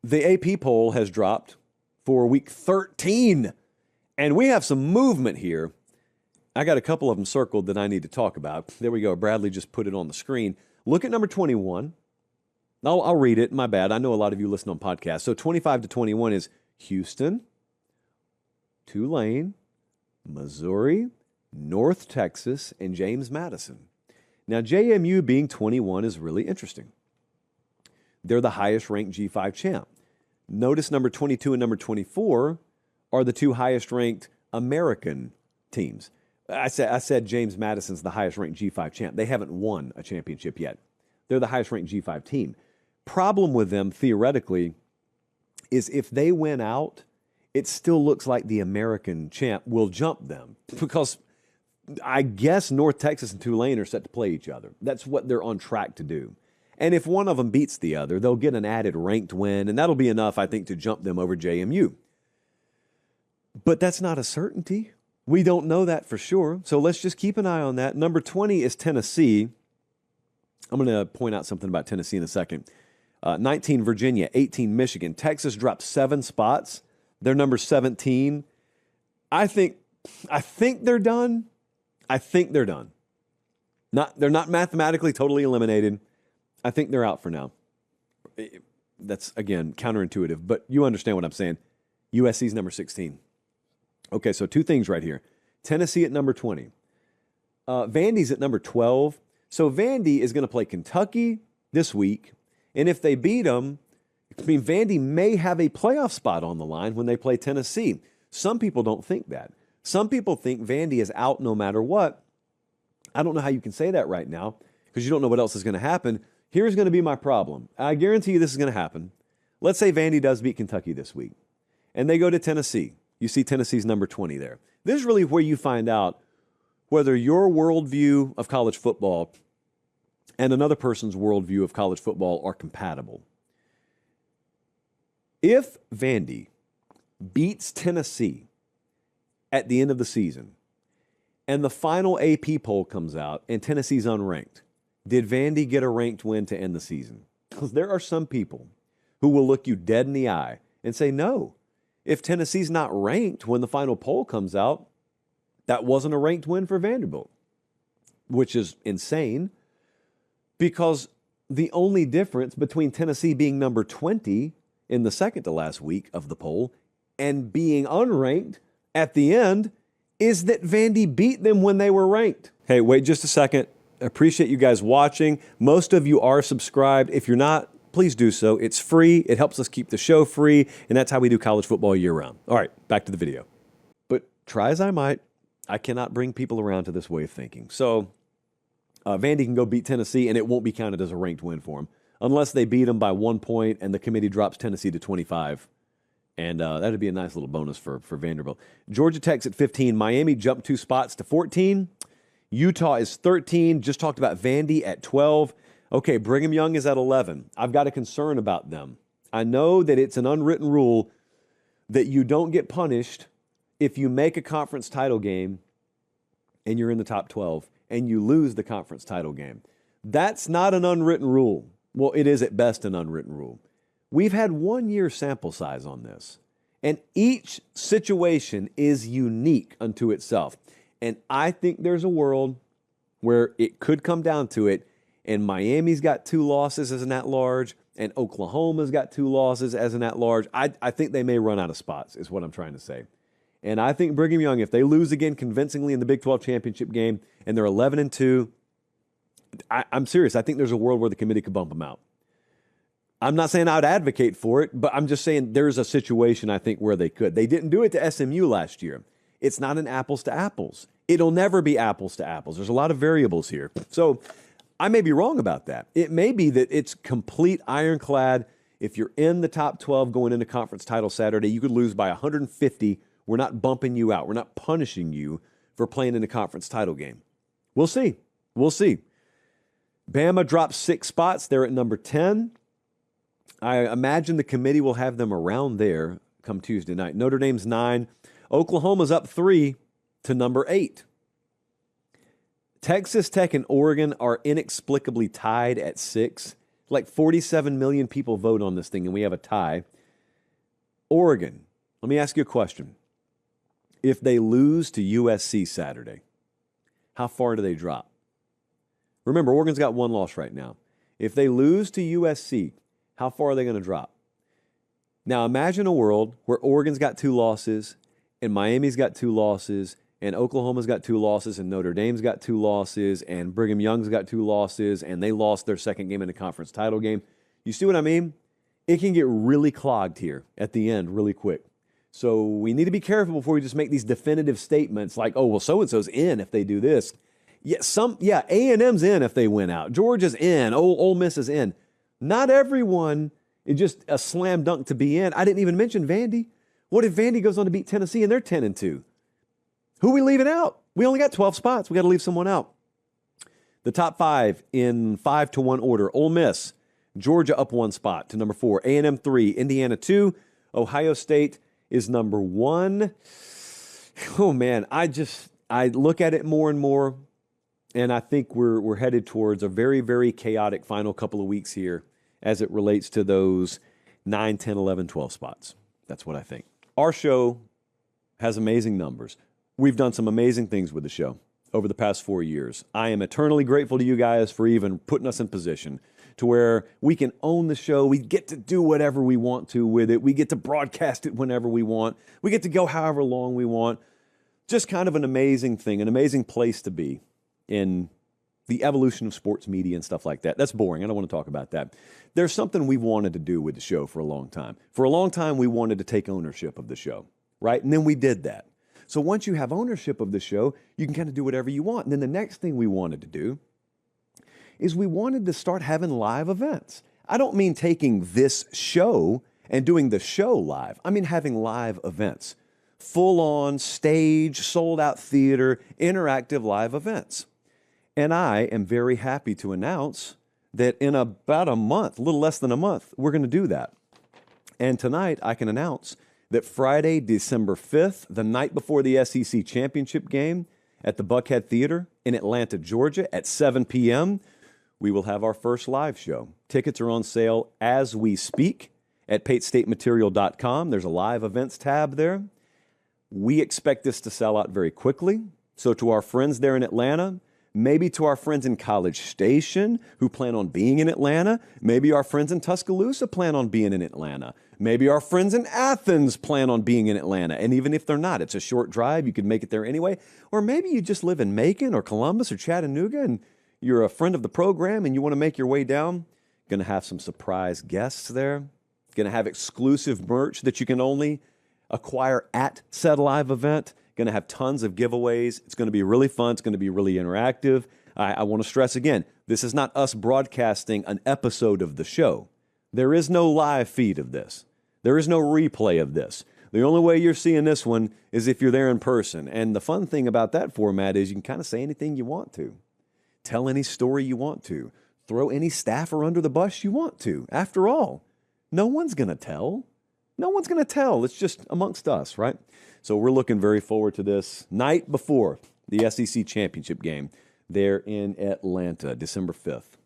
The AP poll has dropped for week 13, and we have some movement here. I got a couple of them circled that I need to talk about. There we go. Bradley just put it on the screen. Look at number 21. I'll read it. My bad. I know a lot of you listen on podcasts. So 25 to 21 is Houston, Tulane, Missouri, North Texas, and James Madison. Now, JMU being 21 is really interesting. They're the highest ranked G5 champ. Notice number 22 and number 24 are the two highest ranked American teams. I said James Madison's the highest ranked G5 champ. They haven't won a championship yet. They're the highest ranked G5 team. Problem with them, theoretically, is if they win out, it still looks like the American champ will jump them because I guess North Texas and Tulane are set to play each other. That's what they're on track to do. And if one of them beats the other, they'll get an added ranked win, and that'll be enough, I think, to jump them over JMU. But that's not a certainty. We don't know that for sure. So let's just keep an eye on that. Number 20 is Tennessee. I'm going to point out something about Tennessee in a second. 19, Virginia. 18, Michigan. Texas dropped 7 spots. They're number 17. I think they're done. I think they're done. They're not mathematically totally eliminated. I think they're out for now. That's, again, counterintuitive, but you understand what I'm saying. USC's number 16. Okay, so 2 things right here. Tennessee at number 20. Vandy's at number 12. So Vandy is going to play Kentucky this week, and if they beat them, Vandy may have a playoff spot on the line when they play Tennessee. Some people don't think that. Some people think Vandy is out no matter what. I don't know how you can say that right now because you don't know what else is going to happen. Here's going to be my problem. I guarantee you this is going to happen. Let's say Vandy does beat Kentucky this week, and they go to Tennessee. You see Tennessee's number 20 there. This is really where you find out whether your worldview of college football and another person's worldview of college football are compatible. If Vandy beats Tennessee at the end of the season and the final AP poll comes out and Tennessee's unranked, did Vandy get a ranked win to end the season? Because there are some people who will look you dead in the eye and say, no, if Tennessee's not ranked when the final poll comes out, that wasn't a ranked win for Vanderbilt, which is insane because the only difference between Tennessee being number 20 in the second to last week of the poll and being unranked at the end is that Vandy beat them when they were ranked. Hey, wait just a second. Appreciate you guys watching. Most of you are subscribed. If you're not, please do so. It's free. It helps us keep the show free, and that's how we do college football year-round. All right, back to the video. But try as I might, I cannot bring people around to this way of thinking. So Vandy can go beat Tennessee, and it won't be counted as a ranked win for them unless they beat them by 1 point and the committee drops Tennessee to 25. And that would be a nice little bonus for Vanderbilt. Georgia Tech's at 15. Miami jumped 2 spots to 14. Utah is 13. Just talked about Vandy at 12. Okay, Brigham Young is at 11. I've got a concern about them. I know that it's an unwritten rule that you don't get punished if you make a conference title game and you're in the top 12 and you lose the conference title game. That's not an unwritten rule. Well, it is at best an unwritten rule. We've had 1 year sample size on this, and each situation is unique unto itself. And I think there's a world where it could come down to it, and Miami's got 2 losses as an at-large, and Oklahoma's got 2 losses as an at-large. I think they may run out of spots, is what I'm trying to say. And I think Brigham Young, if they lose again convincingly in the Big 12 championship game, and they're 11-2, I'm serious. I think there's a world where the committee could bump them out. I'm not saying I would advocate for it, but I'm just saying there's a situation, I think, where they could. They didn't do it to SMU last year. It's not an apples to apples. It'll never be apples to apples. There's a lot of variables here. So I may be wrong about that. It may be that it's complete ironclad. If you're in the top 12 going into conference title Saturday, you could lose by 150. We're not bumping you out. We're not punishing you for playing in the conference title game. We'll see. We'll see. Bama dropped 6 spots. They're at number 10. I imagine the committee will have them around there come Tuesday night. Notre Dame's 9. Oklahoma's up 3 to number 8. Texas Tech and Oregon are inexplicably tied at 6. Like 47 million people vote on this thing, and we have a tie. Oregon, let me ask you a question. If they lose to USC Saturday, how far do they drop? Remember, Oregon's got one loss right now. If they lose to USC, how far are they going to drop? Now, imagine a world where Oregon's got 2 losses, and Miami's got 2 losses, and Oklahoma's got 2 losses, and Notre Dame's got 2 losses, and Brigham Young's got 2 losses, and they lost their second game in the conference title game. You see what I mean? It can get really clogged here at the end really quick. So we need to be careful before we just make these definitive statements like, oh, well, so-and-so's in if they do this. Yeah, A&M's in if they win out. Georgia's in. Ole Miss is in. Not everyone is just a slam dunk to be in. I didn't even mention Vandy. What if Vandy goes on to beat Tennessee and they're 10-2? Who are we leaving out? We only got 12 spots. We got to leave someone out. The top 5 in 5-1 order. Ole Miss, Georgia up 1 spot to number 4. A&M 3, Indiana 2. Ohio State is number 1. Oh, man, I look at it more and more, and I think we're headed towards a very, very chaotic final couple of weeks here as it relates to those 9, 10, 11, 12 spots. That's what I think. Our show has amazing numbers. We've done some amazing things with the show over the past 4 years. I am eternally grateful to you guys for even putting us in position to where we can own the show. We get to do whatever we want to with it. We get to broadcast it whenever we want. We get to go however long we want. Just kind of an amazing thing, an amazing place to be in the evolution of sports media and stuff like that. That's boring. I don't want to talk about that. There's something we've wanted to do with the show for a long time. For a long time, we wanted to take ownership of the show, right? And then we did that. So once you have ownership of the show, you can kind of do whatever you want. And then the next thing we wanted to do is we wanted to start having live events. I don't mean taking this show and doing the show live. I mean having live events. Full-on stage, sold-out theater, interactive live events. And I am very happy to announce that in about a month, a little less than a month, we're going to do that. And tonight I can announce that Friday, December 5th, the night before the SEC championship game at the Buckhead Theater in Atlanta, Georgia at 7 p.m., we will have our first live show. Tickets are on sale as we speak at PateStateMaterial.com. There's a live events tab there. We expect this to sell out very quickly. So to our friends there in Atlanta, maybe to our friends in College Station who plan on being in Atlanta, maybe our friends in Tuscaloosa plan on being in Atlanta, maybe our friends in Athens plan on being in Atlanta. And even if they're not, it's a short drive. You could make it there anyway. Or maybe you just live in Macon or Columbus or Chattanooga and you're a friend of the program and you want to make your way down. Going to have some surprise guests there. Going to have exclusive merch that you can only acquire at said live event. Going to have tons of giveaways. It's going to be really fun. It's going to be really interactive. I want to stress again, this is not us broadcasting an episode of the show. There is no live feed of this. There is no replay of this. The only way you're seeing this one is if you're there in person. And the fun thing about that format is you can kind of say anything you want to. Tell any story you want to. Throw any staffer under the bus you want to. After all, no one's going to tell. No one's going to tell. It's just amongst us, right? So we're looking very forward to this night before the SEC championship game there in Atlanta, December 5th.